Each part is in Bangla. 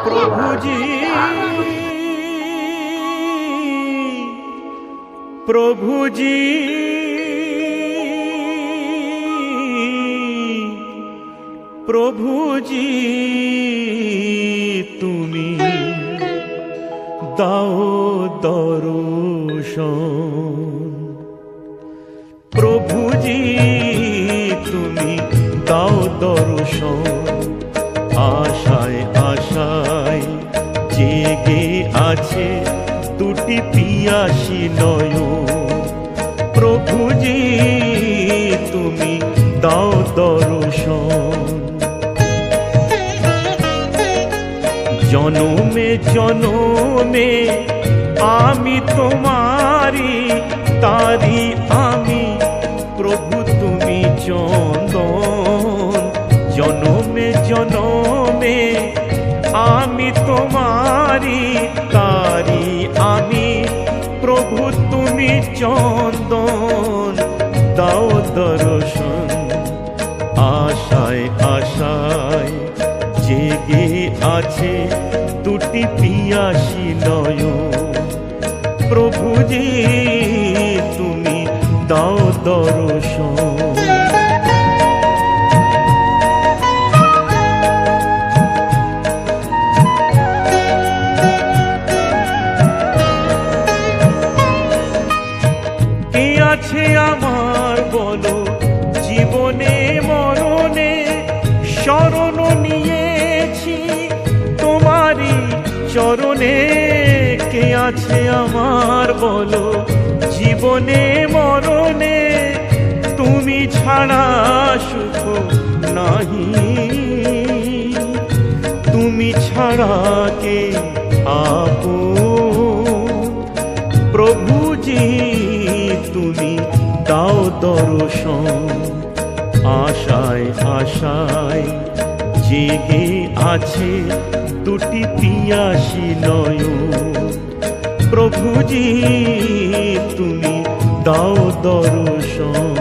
প্রভুজি প্রভুজি প্রভুজি তুমি দাও দর্শন, প্রভুজি তুমি দাও দর্শন। আশায় আশায় জেগে আছে দুটি পিয়াসী নয়ন, প্রভুজি তুমি দাও দর্শন। জনমে জনমে আমি তোমারি, তারি আমি প্রভু তুমি চন্দন। জনমে জনমে আমি তোমারি, তারি আমি প্রভু তুমি চন্দন। দাও দর্শন আশায় আশায় জেগে আছে দুটি পিয়াসী নয়ন, প্রভুজি তুমি দাও দর্শন। কে আছে আমার বলো জীবনে মরণে, শরণ নিয়েছি তোমারি চরণে। কে আছে আমার বলো জীবনে মরণে, তুমি ছাড়া সুখ নাহি, তুমি ছাড়া কে আপন। প্রভুজি তুমি দাও দর্শন আশায় আশায় জেগে আছে দুটি পিয়াসী নয়ন, প্রভুজি তুমি দাও দর্শন।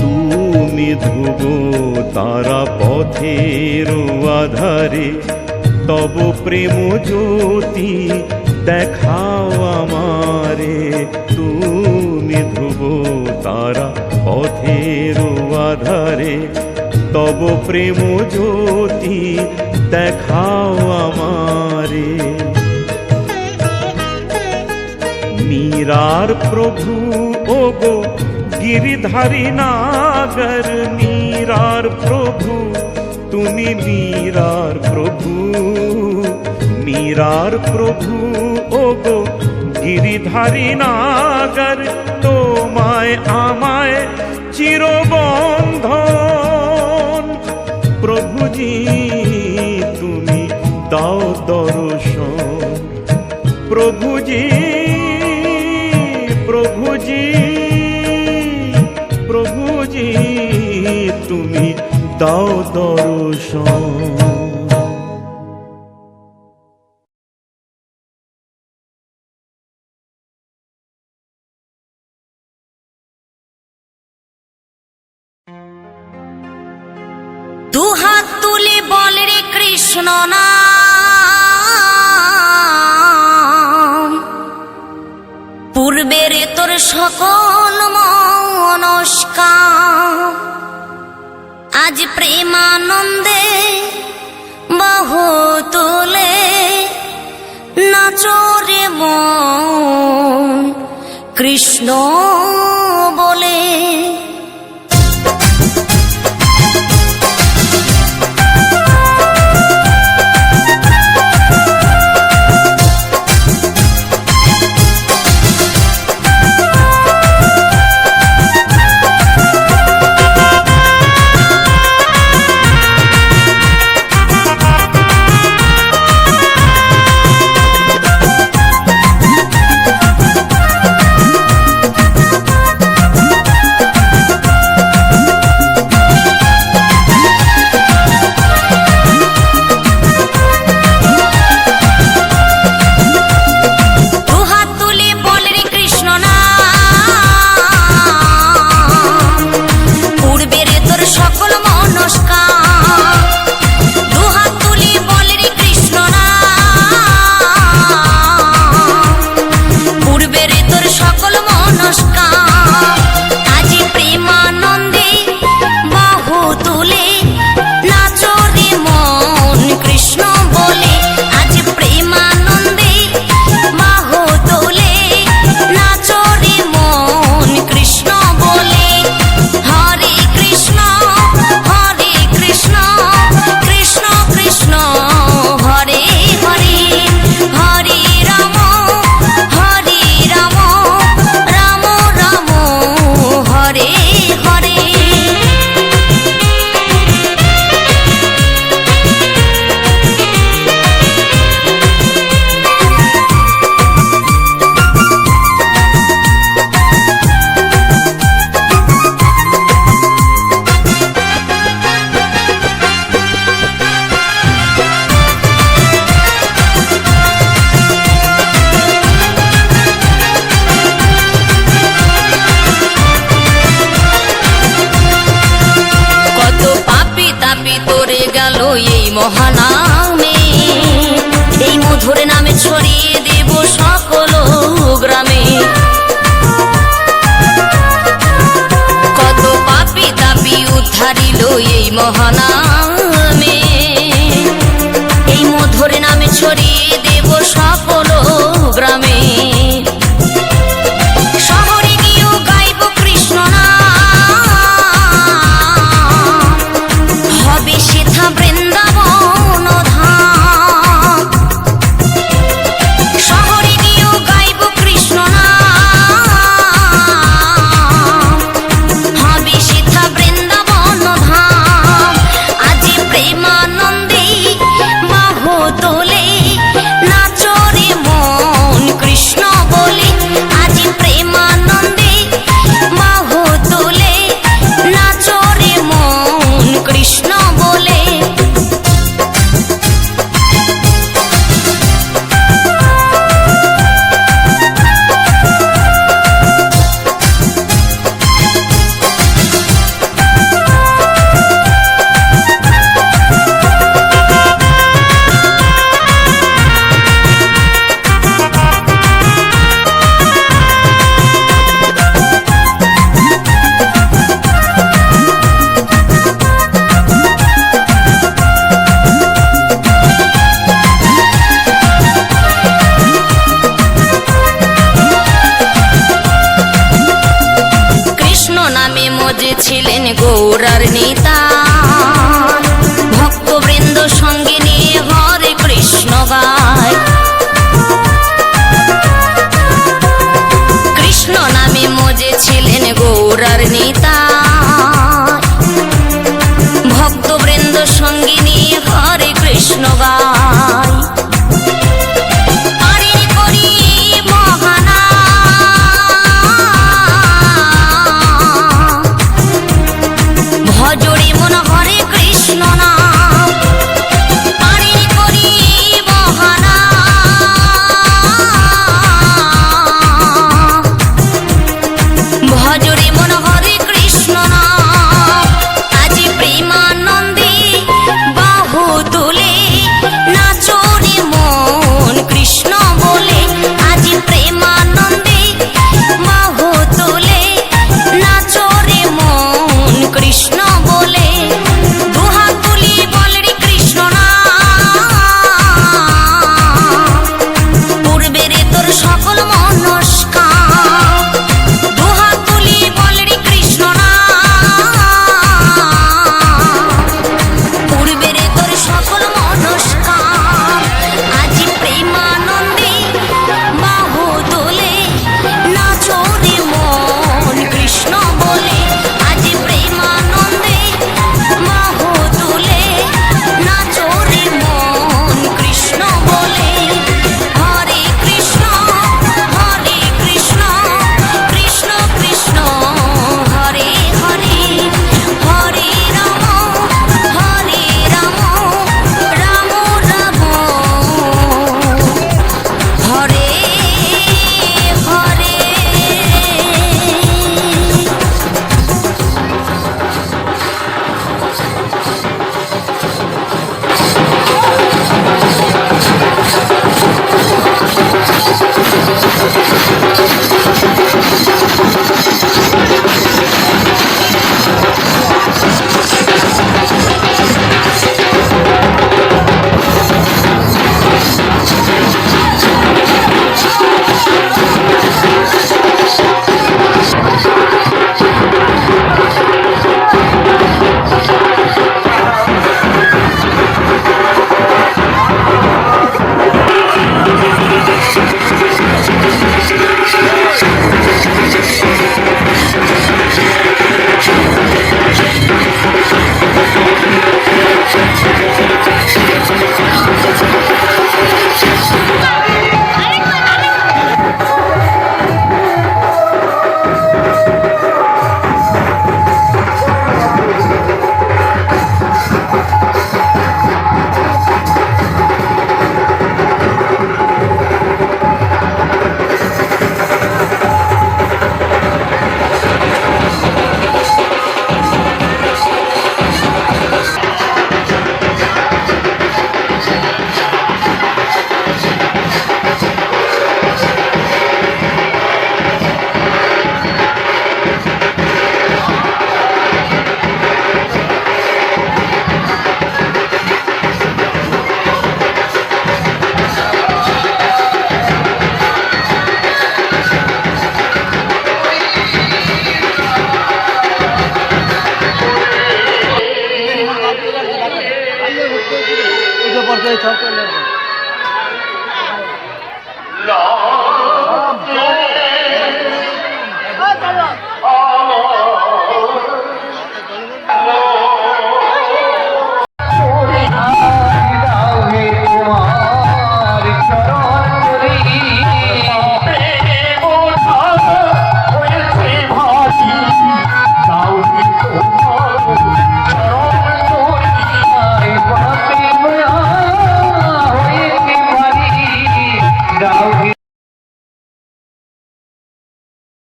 তুমি ধ্রুব তারা পথের আধারে, তব প্রেম জ্যোতি দেখাও আমারে। তুমি ধ্রুব তারা পথের আধারে, তব প্রেম জ্যোতি দেখাও আমারে। মীরার প্রভু ওগো গিরিধারী নাগর, মীরার প্রভু তুমি মীরার প্রভু। মীরার প্রভু ওগো গিরিধারী নাগর, তোমায় আমায় চিরবন্ধন। প্রভুজি তুমি দাও দর্শন, প্রভুজি প্রভুজি প্রভুজি তুমি দাও দর্শন। দুহাত তুলে বল রে কৃষ্ণ নাম, পূর্বের তোর সকল মনস্কাম। আজ প্রেমানন্দে বাহু তুলে নাচরে মন কৃষ্ণ বলে। ছড়িয়ে দেব সকল গ্রামে। কত পাপী তাপী উদ্ধারিল এই মহানামে, এই মধুর নামে ছড়িয়ে দেব সকল গ্রামে। শহরে গিয়েও গাইব কৃষ্ণ নাম, হবে সেথা বৃন্দাবন ধাম। শহরে গিয়েও গাইব কৃষ্ণ নাম, হবে সেথা বৃন্দাবন ধাম। আজি প্রেমানন্দে বাহু তোলে নাচরে মন কৃষ্ণ বলে। আজি প্রেমানন্দে বাহু তোলে নাচরে মন কৃষ্ণ বলে। কৃষ্ণ নামে মজেছিলেন গৌরার নেতা, ভক্তবৃন্দ সঙ্গে নিয়ে হরে কৃষ্ণ গায়। কৃষ্ণ নামে মজেছিলেন গৌরার নেতা, ভক্তবৃন্দ সঙ্গে নিয়ে হরে কৃষ্ণ গায়। আরে করি মহানাম, ভজরে ওই যে পড়তে এই সব লা